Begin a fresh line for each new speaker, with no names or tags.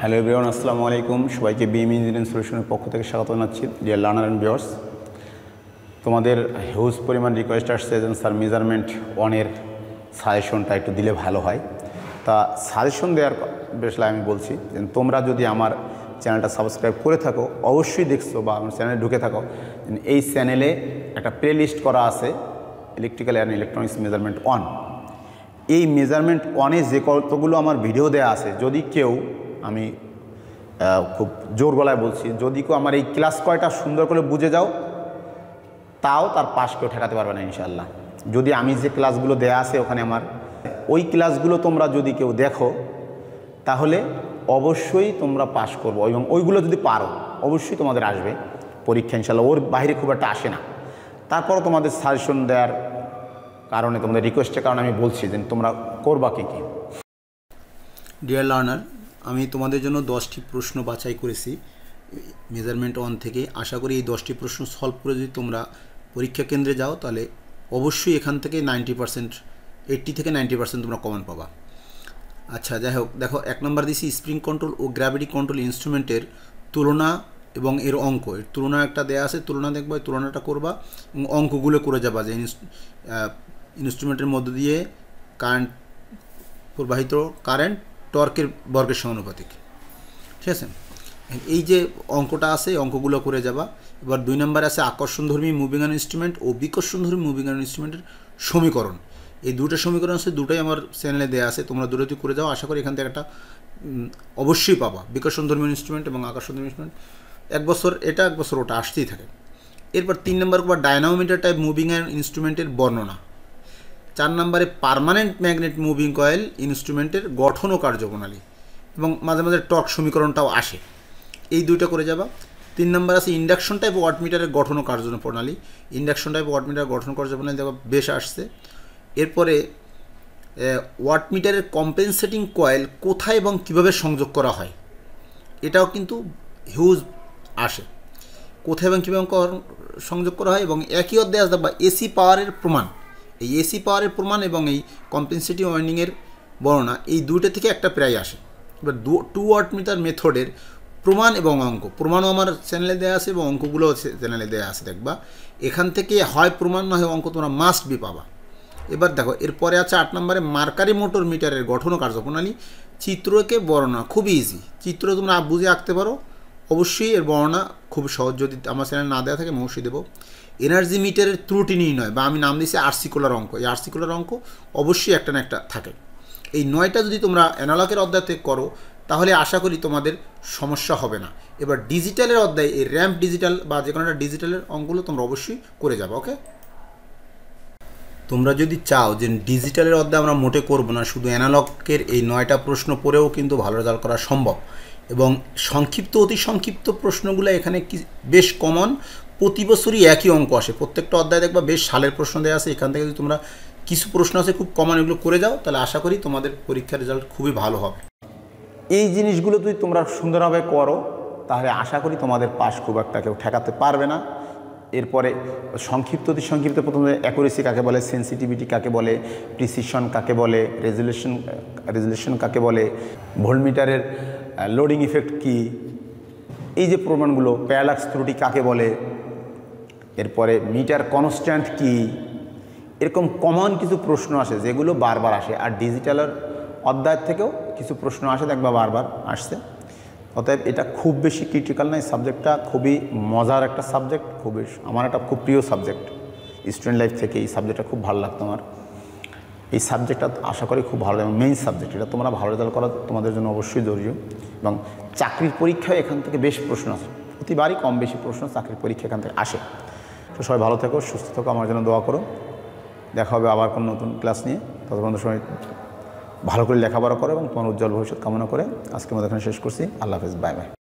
Hello everyone, আসসালামু আলাইকুম। সবাইকে বিএম ইঞ্জিনিয়ারিং সলিউশনের পক্ষ থেকে স্বাগত জানাচ্ছি। ডিয়ার লার্নার অ্যান্ড ভিউয়ার্স, তোমাদের হিউজ পরিমাণ রিকোয়েস্ট আসছে যে স্যার মেজারমেন্ট ওয়ানের সাজেশনটা একটু দিলে ভালো হয়। তা সাজেশন দেওয়ার বিষয়ে আমি বলছি যে তোমরা যদি আমার চ্যানেলটা সাবস্ক্রাইব করে থাকো, অবশ্যই দেখছো বা আমার চ্যানেলে ঢুকে থাকো, এই চ্যানেলে একটা প্লে লিস্ট করা আছে electrical and electronics measurement one. এই মেজারমেন্ট ওয়ানে যে কতগুলো আমার ভিডিও দেওয়া আছে, যদি কেউ, আমি খুব জোর গলায় বলছি, যদি কেউ আমার এই ক্লাস কয়টা সুন্দর করে বুঝে যাও, তাও তার পাশ কেউ ঠেকাতে পারবে না ইনশাআল্লাহ। যদি আমি যে ক্লাসগুলো দেয়া আছে ওখানে আমার ওই ক্লাসগুলো তোমরা যদি কেউ দেখো, তাহলে অবশ্যই তোমরা পাশ করবো, এবং ওইগুলো যদি পারো অবশ্যই তোমাদের আসবে পরীক্ষা ইনশাআল্লাহ। ওর বাইরে খুব একটা আসে না। তারপরও তোমাদের সাজেশন দেওয়ার কারণে, তোমাদের রিকোয়েস্টের কারণে আমি বলছি যে তোমরা করবা কী কী। ডিয়ার লার্নার, আমি তোমাদের জন্য 10টি প্রশ্ন বাছাই করেছি মেজারমেন্ট ওয়ান থেকে। আশা করি এই 10টি প্রশ্ন সলভ করে যদি তোমরা পরীক্ষা কেন্দ্রে যাও, তাহলে অবশ্যই এখান থেকে 90%, 80 থেকে 90% তোমরা কমন পাবা। আচ্ছা, যাই হোক, দেখো 1 নম্বর দিছি স্প্রিং কন্ট্রোল ও গ্র্যাভিটি কন্ট্রোল ইনস্ট্রুমেন্টের তুলনা এবং এর অঙ্ক। এর তুলনা একটা দেয়া আছে, তুলনা দেখবা, তুলনাটা করবা এবং অঙ্কগুলো করে যাবা যে ইনস্ট্রুমেন্টের মধ্য দিয়ে কারেন্ট প্রবাহিত কারেন্ট টর্কের বর্গের সমানুপাতিক। ঠিক আছে, এই যে অঙ্কটা আছে অঙ্কগুলো করে যাবা। এবার 2 নম্বরে আছে আকর্ষণধর্মী মুভিং অন ইনস্ট্রুমেন্ট ও বিকর্ষণধর্মী মুভিং অন ইনস্ট্রুমেন্টের সমীকরণ। এই দুটো সমীকরণ আছে, দুটোই আমার চ্যানেলে দেওয়া আছে, তোমরা দুটোতে করে যাও। আশা করি এখান থেকে একটা অবশ্যই পাবা। বিকর্ষণধর্মী ইনস্ট্রুমেন্ট এবং আকর্ষণধর্মী ইনস্ট্রুমেন্ট, 1 বছর এটা 1 বছর ওটা আসতেই থাকে। এরপর 3 নম্বর ডায়নামোমিটার টাইপ মুভিং অ্যান্ড ইনস্ট্রুমেন্টের বর্ণনা। 4 নম্বরে পার্মানেন্ট ম্যাগনেট মুভিং কয়েল ইনস্ট্রুমেন্টের গঠন ও কার্যপ্রণালী, এবং মাঝে মাঝে টর্ক সমীকরণটাও আসে। এই দুইটা করে যাবা। 3 নম্বর আছে ইন্ডাকশন টাইপ ওয়াটমিটারের গঠন ও কার্যপ্রণালী। ইন্ডাকশন টাইপ ওয়াটমিটার গঠন কার্যপ্রণালী দেখো বেশ আসছে। এরপরে ওয়াটমিটারের কম্পেনসেটিং কয়েল কোথায় এবং কীভাবে সংযোগ করা হয়, এটাও কিন্তু হিউজ আসে। কোথায় এবং কীভাবে সংযোগ করা হয়, এবং একই অধ্যায়ে আসবে বা এসি পাওয়ারের প্রমাণ। এই এসি পাওয়ারের প্রমাণ এবং এই কম্পেনসেটিং ওয়াইন্ডিংয়ের বর্ণনা, এই দুইটা থেকে একটা প্রায় আসে। এবার 2 ওয়াটমিটার মেথডের প্রমাণ এবং অঙ্ক। প্রমাণও আমার চ্যানেলে দেওয়া আছে এবং অঙ্কগুলোও চ্যানেলে দেওয়া আছে, দেখবা। এখান থেকে হয় প্রমাণ না হয় অঙ্ক তোমরা মাস্ট বি পাবা। এবার দেখো এরপরে আছে 8 নম্বরে মার্কারি মোটর মিটারের গঠন ও কার্যপ্রণালী। চিত্রকে বর্ণনা খুবই ইজি, চিত্র তোমরা বুঝে আঁকতে পারো, অবশ্যই এর বর্ণনা খুব সহজ। যদি আমার চ্যানেলে না দেওয়া থাকে আমি অবশ্যই দেবো। এনার্জি মিটারের ত্রুটি নির্ণয়, বা আমি নাম দিয়েছি আরসিকুলার অঙ্ক। এই আরসিকুলার অঙ্ক অবশ্যই একটা না একটা থাকে। এই 9টা যদি তোমরা অ্যানালগের অধ্যায় থেকে করো, তাহলে আশা করি তোমাদের সমস্যা হবে না। এবার ডিজিটালের অধ্যায়, এই র্যাম্প ডিজিটাল বা যে কোনো একটা ডিজিটালের অঙ্কগুলো তোমরা অবশ্যই করে যাবে। ওকে, তোমরা যদি চাও যে ডিজিটালের অধ্যায় আমরা মোটে করব না, শুধু অ্যানালগের এই 9টা প্রশ্ন পড়েও কিন্তু ভালো রেজাল্ট করা সম্ভব। এবং সংক্ষিপ্ত, অতি সংক্ষিপ্ত প্রশ্নগুলো এখানে বেশ কমন, প্রতি বছরই একই অঙ্ক আসে। প্রত্যেকটা অধ্যায় দেখবা বেশ সালের প্রশ্ন দেওয়া আছে। এখান থেকে যদি তোমরা কিছু প্রশ্ন আছে খুব কমন, এগুলো করে যাও, তাহলে আশা করি তোমাদের পরীক্ষার রেজাল্ট খুবই ভালো হবে। এই জিনিসগুলো যদি তোমরা সুন্দরভাবে করো, তাহলে আশা করি তোমাদের পাস খুব একটা কেউ ঠেকাতে পারবে না। এরপরে সংক্ষিপ্ত, অতি সংক্ষিপ্ত, প্রথমে অ্যাকুরেসি কাকে বলে, সেন্সিটিভিটি কাকে বলে, প্রিসিশন কাকে বলে, রেজুলেশন কাকে বলে, ভোল্টমিটারের লোডিং ইফেক্ট কি, এই যে প্রমাণগুলো, প্যারালাক্স ত্রুটি কাকে বলে, এরপরে মিটার কনস্ট্যান্ট কি, এরকম কমন কিছু প্রশ্ন আসে যেগুলো বারবার আসে। আর ডিজিটালের অধ্যায় থেকেও কিছু প্রশ্ন আসে, দেখবা বারবার আসছে। অতএব এটা খুব বেশি ক্রিটিক্যাল নয়, সাবজেক্টটা খুবই মজার একটা সাবজেক্ট, খুবই আমার একটা খুব প্রিয় সাবজেক্ট। স্টুডেন্ট লাইফ থেকে এই সাবজেক্টটা খুব ভালো লাগতো আমার। এই সাবজেক্টটা আশা করি খুব ভালো, এবং মেইন সাবজেক্ট, এটা তোমরা ভালো রেজাল্ট করা তোমাদের জন্য অবশ্যই জরুরি। এবং চাকরির পরীক্ষায় এখান থেকে বেশ প্রশ্ন আসে, প্রতিবারই কম বেশি প্রশ্ন চাকরির পরীক্ষা এখান থেকে আসে। তো সবাই ভালো থেকো, সুস্থ থেকো, আমার জন্য দোয়া করো। দেখা হবে আবার কোনো নতুন ক্লাস নিয়ে। ততক্ষণ সময় ভালো করে লেখাপড়া করো এবং তোমার উজ্জ্বল ভবিষ্যৎ কামনা করে আজকে আমাদের এখানে শেষ করছি। আল্লাহ হাফেজ, বাই বাই।